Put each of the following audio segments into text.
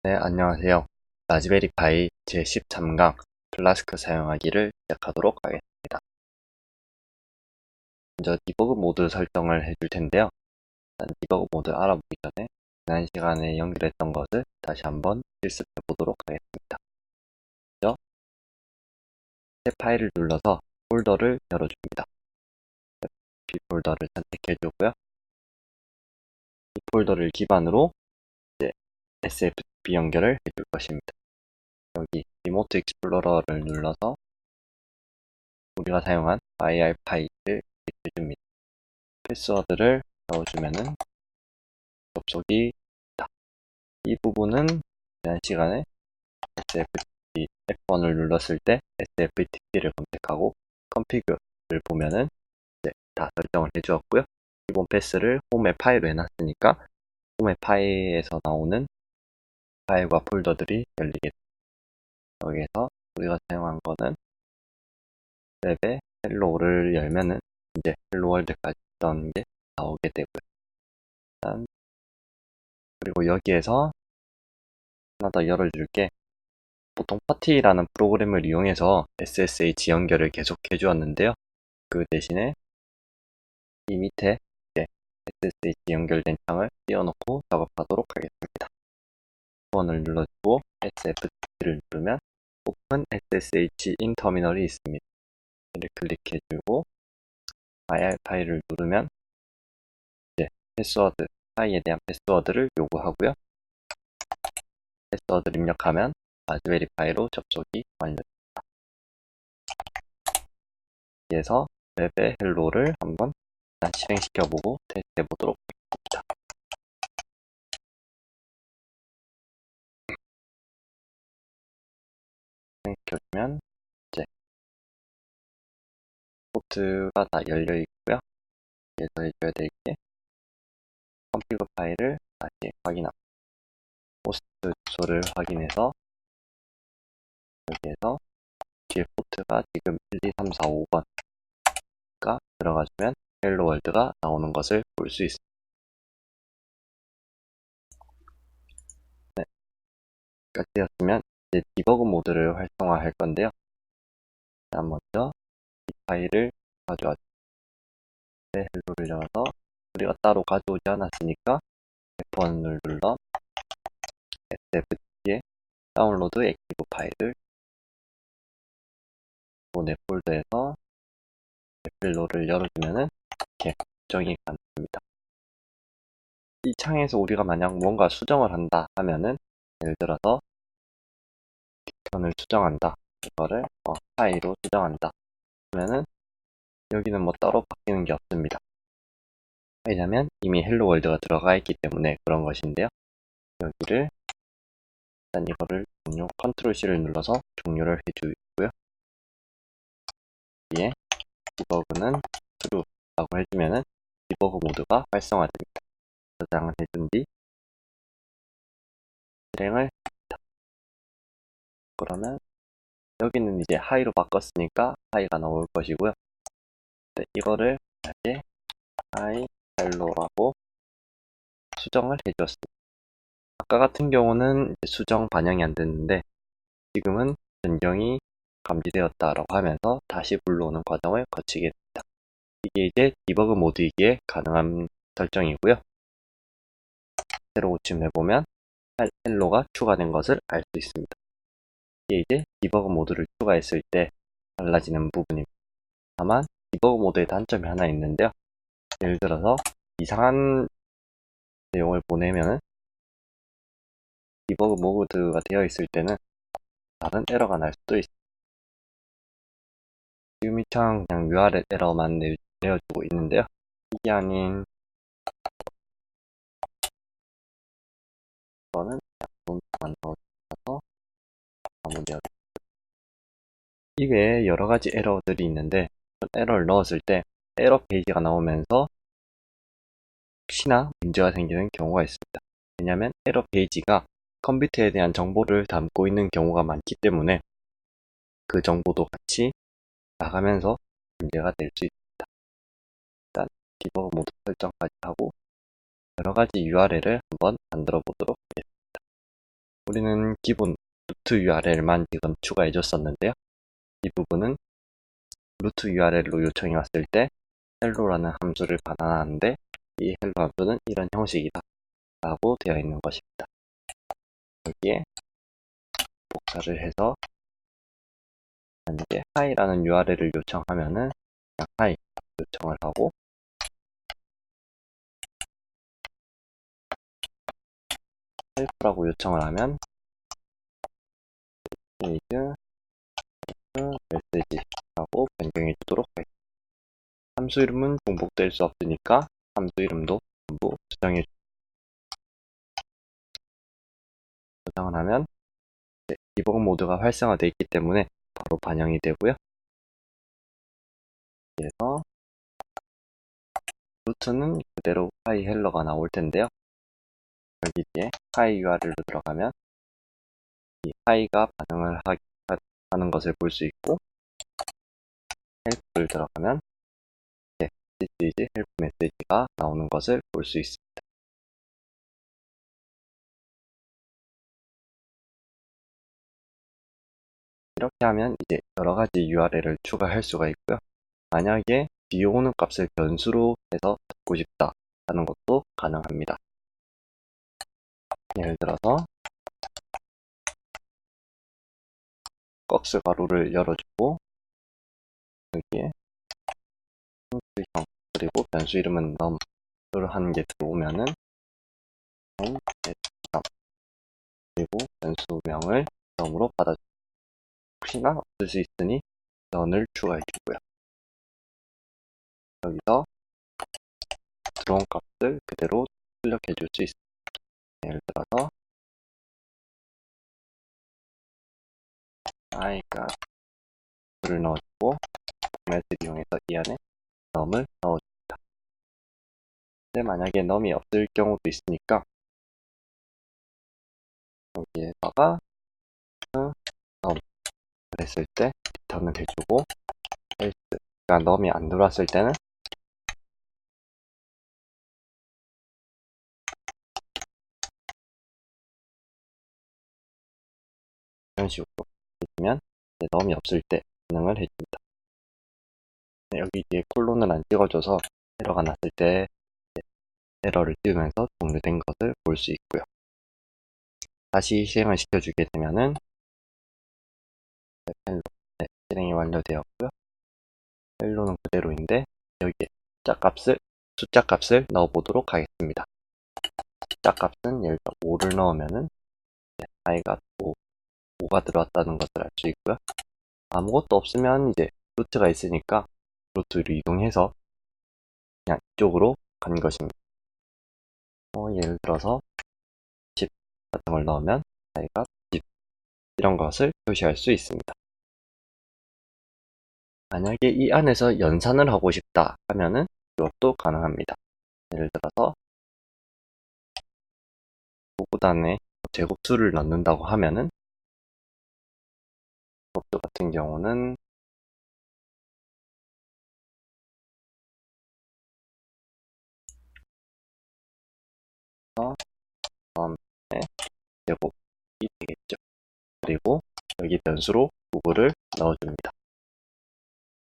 네, 안녕하세요. 라즈베리 파이 제13강 플라스크 사용하기를 시작하도록 하겠습니다. 먼저 디버그 모드 설정을 해줄 텐데요. 일단 디버그 모드 알아보기 전에 지난 시간에 연결했던 것을 다시 한번 실습해 보도록 하겠습니다. 먼저 새 파일을 눌러서 폴더를 열어줍니다. B 폴더를 선택해주고요. 이 폴더를 기반으로 이제 SFTP 연결을 해줄 것입니다. 여기 리모트 익스플로러를 눌러서 우리가 사용한 IR 파일을 해줍니다. 패스워드를 넣어주면은 접속이 됩니다. 이 부분은 지난 시간에 SFTP F1을 눌렀을 때 SFTP를 검색하고 컨피그를 보면은 이제 다 설정을 해주었고요. 기본 패스를 홈의 파일로 해놨으니까 홈의 파일에서 나오는 파일과 폴더들이 열리게 됩니다. 여기에서 우리가 사용한 거는 웹에 헬로를 열면은 이제 헬로 월드까지 있던 게 나오게 되고요. 일단 그리고 여기에서 하나 더 열어줄게. 보통 파티라는 프로그램을 이용해서 SSH 연결을 계속 해주었는데요. 그 대신에 이 밑에 SSH 연결된 창을 띄워놓고 작업하도록 하겠습니다. 1번을 눌러주고 SFTP를 누르면 Open SSH in 터미널이 있습니다. 이를 클릭해주고 IR 파일을 누르면 이제 패스워드, 파일에 대한 패스워드를 요구하고요. 패스워드를 입력하면 라즈베리 파이로 접속이 완료됩니다. 여기에서 웹의 헬로를 한번 실행시켜보고 테스트해보도록 하겠습니다. 실행시켜주면 이제 포트가 다 열려있고요. 여기에서 해줘야 될 게 컴피그 파일을 다시 확인합니다. 호스트 주소를 확인해서 여기에서 뒤에 포트가 지금 1, 2, 3, 4, 5번가 들어가주면 헬로 월드가 나오는 것을 볼 수 있습니다. 네, 끝까지 되었으면 이제 디버그 모드를 활성화할 건데요. 자, 먼저 이 파일을 가져와 헬로를 열어서 우리가 따로 가져오지 않았으니까 F1을 눌러 SFTP에 다운로드 액티브 파일을 내 폴더에서 헬로를 열어주면은 이렇게 수정이 가능합니다. 이 창에서 우리가 만약 뭔가 수정을 한다 하면은 예를 들어서 딕션을 수정한다, 이거를 파일로 수정한다 그러면은 여기는 뭐 따로 바뀌는 게 없습니다. 왜냐면 이미 헬로 월드가 들어가 있기 때문에 그런 것인데요. 여기를 일단 이거를 종료, 컨트롤 C를 눌러서 종료를 해주고요. 뒤에 디버그는 true라고 해주면은 디버그 모드가 활성화됩니다. 저장을 해준 뒤 실행을 합니다. 그러면 여기는 이제 하이로 바꿨으니까 하이가 나올 것이고요. 네, 이거를 이제 하이 헬로라고 수정을 해주었습니다. 아까 같은 경우는 이제 수정 반영이 안 됐는데 지금은 변경이 감지되었다라고 하면서 다시 불러오는 과정을 거치게 됩니다. 이게 이제 디버그 모드이기에 가능한 설정이고요. 새로 고침해보면 헬로가 추가된 것을 알 수 있습니다. 이게 이제 디버그 모드를 추가했을 때 달라지는 부분입니다. 다만 디버그 모드의 단점이 하나 있는데요. 예를 들어서 이상한 내용을 보내면은 디버그 모드가 되어 있을 때는 다른 에러가 날 수도 있습니다. 지금 이 창 그냥 URL 에러만 내어주고 있는데요. 이게 아닌 거는 약분만 넣어서 마무리하고 이외에 여러 가지 에러들이 있는데 에러를 넣었을 때 에러 페이지가 나오면서 혹시나 문제가 생기는 경우가 있습니다. 왜냐하면 에러 페이지가 컴퓨터에 대한 정보를 담고 있는 경우가 많기 때문에 그 정보도 같이 나가면서 문제가 될 수 있습니다. 일단 디버그 모드 설정까지 하고 여러 가지 URL을 한번 만들어 보도록 하겠습니다. 우리는 기본 루트 URL만 지금 추가해 줬었는데요. 이 부분은 루트 URL로 요청이 왔을 때 hello라는 함수를 받아놨는데 이 hello 함수는 이런 형식이다 라고 되어 있는 것입니다. 여기에 복사를 해서 만약에 hi라는 URL을 요청하면은 그냥 hi 요청을 하고 help라고 요청을 하면 page 메시지라고 변경해 주도록 하겠습니다. 함수 이름은 중복될 수 없으니까 함수 이름도 전부 수정해 저장을 하면 디버그 모드가 활성화되어 있기 때문에 바로 반영이 되고요. 그래서 루트는 그대로 hi hello가 나올 텐데요. 여기 뒤에 hi URL로 들어가면 이 hi가 반응을 하는 것을 볼 수 있고 help를 들어가면 this is help 메시지가 나오는 것을 볼 수 있습니다. 이렇게 하면 이제 여러가지 URL을 추가할 수가 있고요. 만약에 뒤에 오는 값을 변수로 해서 듣고 싶다 하는 것도 가능합니다. 예를 들어서 꺽스 가로를 열어주고 여기에 형 그리고 변수 이름은 num을 하는 게 들어오면은 그리고 변수명을 num으로 받아줍니다. 혹시나 없을 수 있으니 none을 추가해주고요. 여기서 들어온 값을 그대로 출력해줄 수 있습니다. 예를 들어서 i가 를 넣어주고 포맷을 이용해서 이 안에 num을 넣어줍니다. 근데 만약에 num이 없을 경우도 있으니까 여기에다가 num 그랬을 때 리턴을 해주고 else 그러니까 num이 안 들어왔을 때는 이런 식으로 해주면 num이 없을 때 반응을 해줍니다. 여기 뒤에 콜론을 안 찍어줘서 에러가 났을 때 에러를 띄우면서 종료된 것을 볼 수 있고요. 다시 실행을 시켜주게 되면은 실행이 완료되었고요. 헬로는 그대로인데 여기에 숫자 값을 넣어보도록 하겠습니다. 숫자 값은 예를 들어 5를 넣으면은 i가 5가 들어왔다는 것을 알 수 있고요. 아무것도 없으면 이제 루트가 있으니까 루트를 이동해서 그냥 이쪽으로 간 것입니다. 예를 들어서 10 같은 걸 넣으면 i가 10 이런 것을 표시할 수 있습니다. 만약에 이 안에서 연산을 하고 싶다 하면은 이것도 가능합니다. 예를 들어서 구구단에 제곱수를 넣는다고 하면은 제곱수 같은 경우는 다음에 제곱이 되겠죠. 그리고 여기 변수로 구구를 넣어줍니다.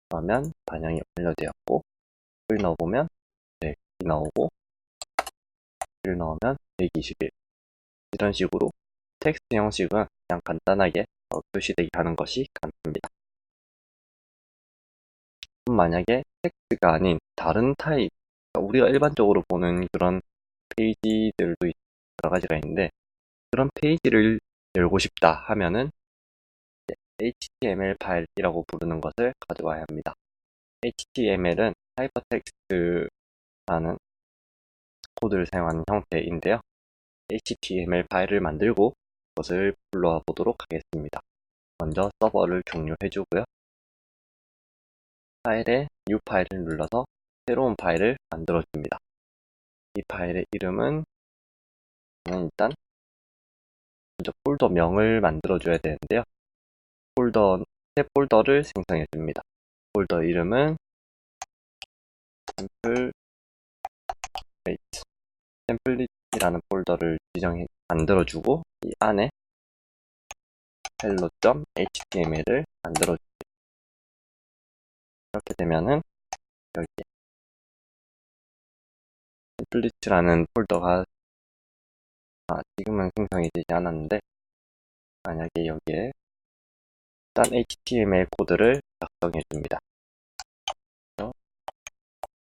그러면 반영이 완료되었고 1 넣어보면 100이 나오고 1 넣으면 121 이런 식으로 텍스트 형식은 그냥 간단하게 표시되게 하는 것이 가능합니다. 만약에 텍스트가 아닌 다른 타입 우리가 일반적으로 보는 그런 페이지들도 여러 가지가 있는데 그런 페이지를 열고 싶다 하면은 HTML 파일이라고 부르는 것을 가져와야 합니다. HTML은 하이퍼텍스트라는 코드를 사용하는 형태인데요. HTML 파일을 만들고 그것을 불러와 보도록 하겠습니다. 먼저 서버를 종료해 주고요. 파일에 New 파일을 눌러서 새로운 파일을 만들어 줍니다. 이 파일의 이름은 일단 먼저 폴더명을 만들어 줘야 되는데요. 새 폴더를 생성해 줍니다. 폴더 이름은 템플릿이라는 폴더를 만들어 주고 이 안에 hello.html을 만들어줄게요. 이렇게 되면은 여기에 템플릿이라는 폴더가 지금은 생성이 되지 않았는데, 만약에 여기에 일단 HTML 코드를 작성해 줍니다.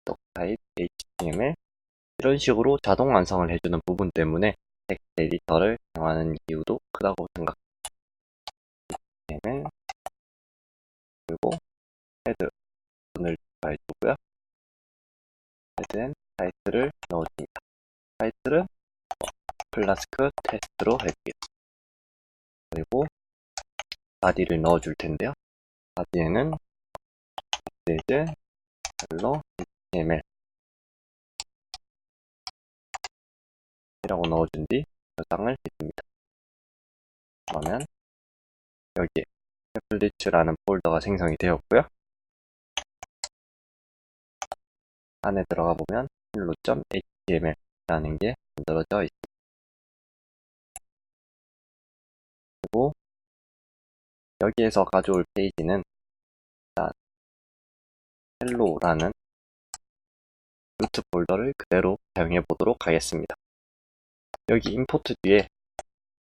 doctype HTML 이런 식으로 자동 완성을 해주는 부분 때문에 텍스트 에디터를 사용하는 이유도 크다고 생각합니다. HTML 그리고 헤드 부분을 추가해주고요. 헤드 타이틀을 넣어줍니다. 타이틀은 플라스크 테스트로 해주겠습니다. 그리고 바디를 넣어줄 텐데요. 바디에는 메시지 hello HTML 이라고 넣어준 뒤 저장을 해줍니다. 그러면 여기에 템플릿이라는 폴더가 생성이 되었고요. 안에 들어가 보면 hello.html 라는 게 만들어져 있습니다. 그리고 여기에서 가져올 페이지는 일단 hello라는 루트 폴더를 그대로 사용해 보도록 하겠습니다. 여기 임포트 뒤에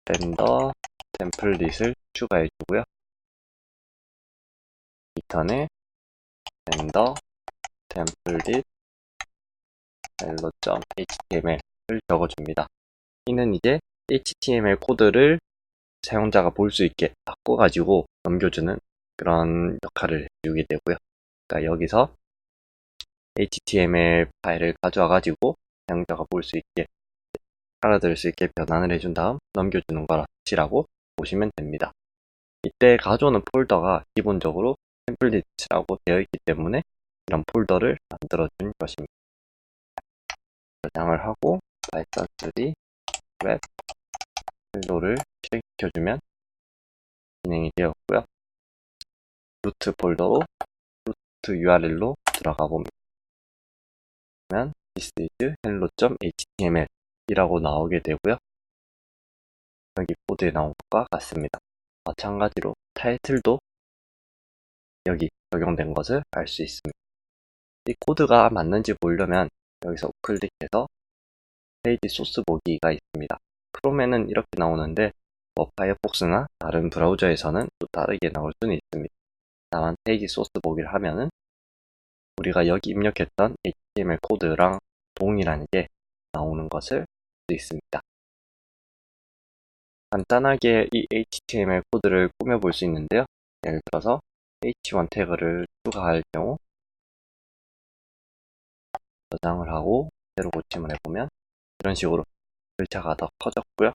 렌더 템플릿을 추가해 주고요. 리턴에 렌더 템플릿 hello.html을 적어줍니다. 이는 이제 HTML 코드를 사용자가 볼 수 있게 바꿔가지고 넘겨주는 그런 역할을 해주게 되고요. 그러니까 여기서 HTML 파일을 가져와가지고 사용자가 볼 수 있게, 알아들을 수 있게 변환을 해준 다음 넘겨주는 것이라고 보시면 됩니다. 이때 가져오는 폴더가 기본적으로 템플릿이라고 되어 있기 때문에 이런 폴더를 만들어준 것입니다. 저장을 하고 파이썬 3 웹 헬로를 실행시켜주면 진행이 되었고요. 루트 폴더로 루트 URL로 들어가 봅니다. 그러면 this is hello.html 이라고 나오게 되고요. 여기 코드에 나온 것과 같습니다. 마찬가지로 타이틀도 여기 적용된 것을 알 수 있습니다. 이 코드가 맞는지 보려면 여기서 클릭해서 페이지 소스 보기가 있습니다. 크롬에는 이렇게 나오는데 파이어폭스나 다른 브라우저에서는 또 다르게 나올 수는 있습니다. 다만 페이지 소스 보기를 하면은 우리가 여기 입력했던 HTML 코드랑 동일한 게 나오는 것을 볼 수 있습니다. 간단하게 이 HTML 코드를 꾸며볼 수 있는데요. 예를 들어서 h1 태그를 추가할 경우 저장을 하고 새로 고침을 해보면 이런 식으로 글자가 더 커졌고요.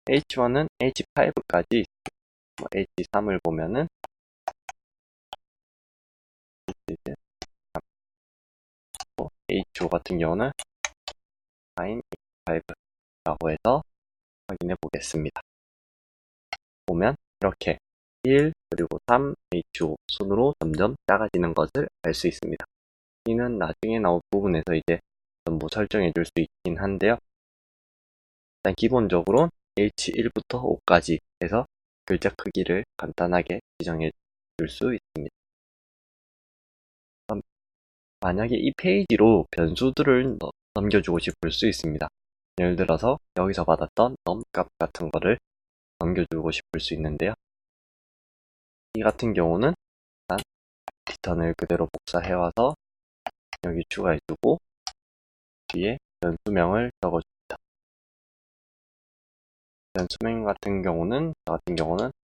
h1은 h5까지 h3을 보면은 h5 같은 경우는 h5라고 해서 확인해 보겠습니다. 보면 이렇게 1 그리고 3 h5 순으로 점점 작아지는 것을 알 수 있습니다. 이는 나중에 나올 부분에서 이제 전부 설정해 줄 수 있긴 한데요. 일단 기본적으로 h1부터 5까지 해서 글자 크기를 간단하게 지정해 줄 수 있습니다. 만약에 이 페이지로 변수들을 넘겨주고 싶을 수 있습니다. 예를 들어서 여기서 받았던 num 값 같은 거를 넘겨주고 싶을 수 있는데요. 이 같은 경우는 일단 리턴을 그대로 복사해와서 여기 추가해주고 뒤에 변수명을 적어줍니다. 변수명 같은 경우는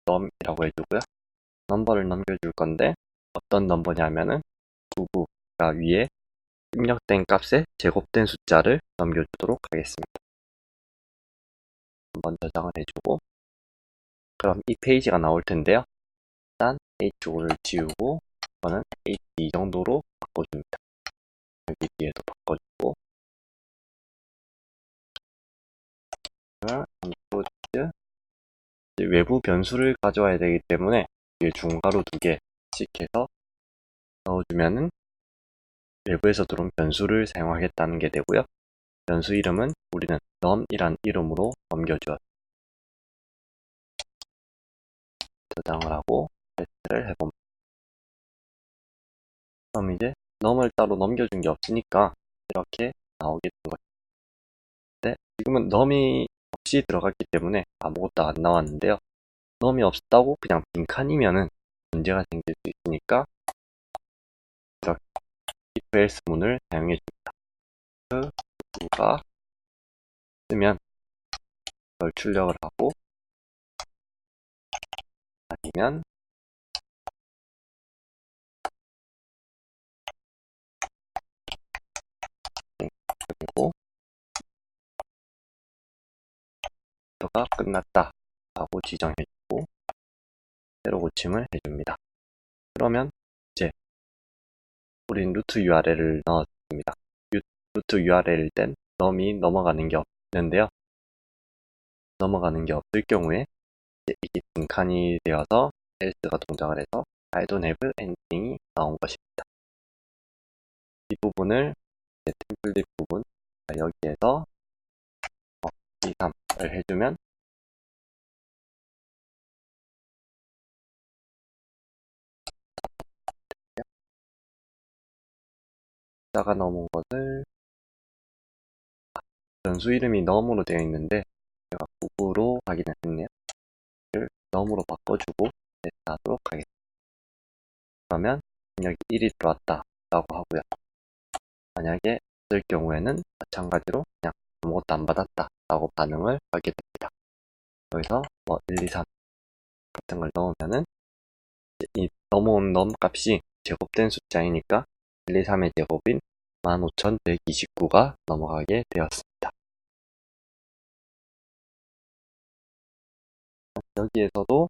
num이라고 해주고요. 넘버를 넘겨줄 건데 어떤 넘버냐면은 99가 위에 입력된 값에 제곱된 숫자를 넘겨주도록 하겠습니다. 한번 저장을 해주고 그럼 이 페이지가 나올 텐데요. 일단 H5를 지우고 이거는 H2 정도로 바꿔줍니다. 여기 뒤에도 바꿔주고 include 외부 변수를 가져와야 되기 때문에 뒤에 중괄호 2개씩 해서 넣어주면은 외부에서 들어온 변수를 사용하겠다는 게 되고요. 변수 이름은 우리는 num이란 이름으로 넘겨주었습니다. 저장을 하고 테스트를 해봅니다. 그럼 이제 num을 따로 넘겨준 게 없으니까 이렇게 나오게 된 거예요. 네, 지금은 num이 없이 들어갔기 때문에 아무것도 안 나왔는데요. num이 없다고 그냥 빈칸이면은 문제가 생길 수 있으니까 이렇게 if else 문을 사용해 줍니다. 그 누가 쓰면 이걸 출력을 하고 아니면 그리고 가 끝났다 라고 지정해주고 새로 고침을 해줍니다. 그러면 이제 우린 루트 URL을 넣었습니다. 루트 URL일 땐 num이 넘어가는 게 없는데요. 넘어가는 게 없을 경우에 이제 이게 빈칸이 되어서 else가 동작을 해서 I don't have anything이 나온 것입니다. 이 부분을 이제 템플릿 부분 여기에서 2, 3을 해주면 숫자가 넘은 것을 변수 이름이 num으로 되어 있는데 제가 구구로 확인을 했네요. 를 num으로 바꿔주고 테스트하도록 하겠습니다. 그러면 여기 1이 들어왔다 라고 하고요. 만약에 없을 경우에는 마찬가지로 그냥 아무것도 안 받았다 라고 반응을 하게 됩니다. 여기서 뭐 1, 2, 3 같은 걸 넣으면은 이 넘어온 num 값이 제곱된 숫자이니까 1, 2, 3의 제곱인 15,129가 넘어가게 되었습니다. 여기에서도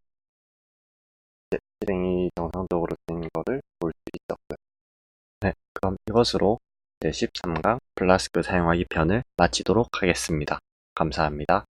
실행이 정상적으로 된 거를 볼 수 있었고요. 네, 그럼 이것으로 13강 플라스크 사용하기 편을 마치도록 하겠습니다. 감사합니다.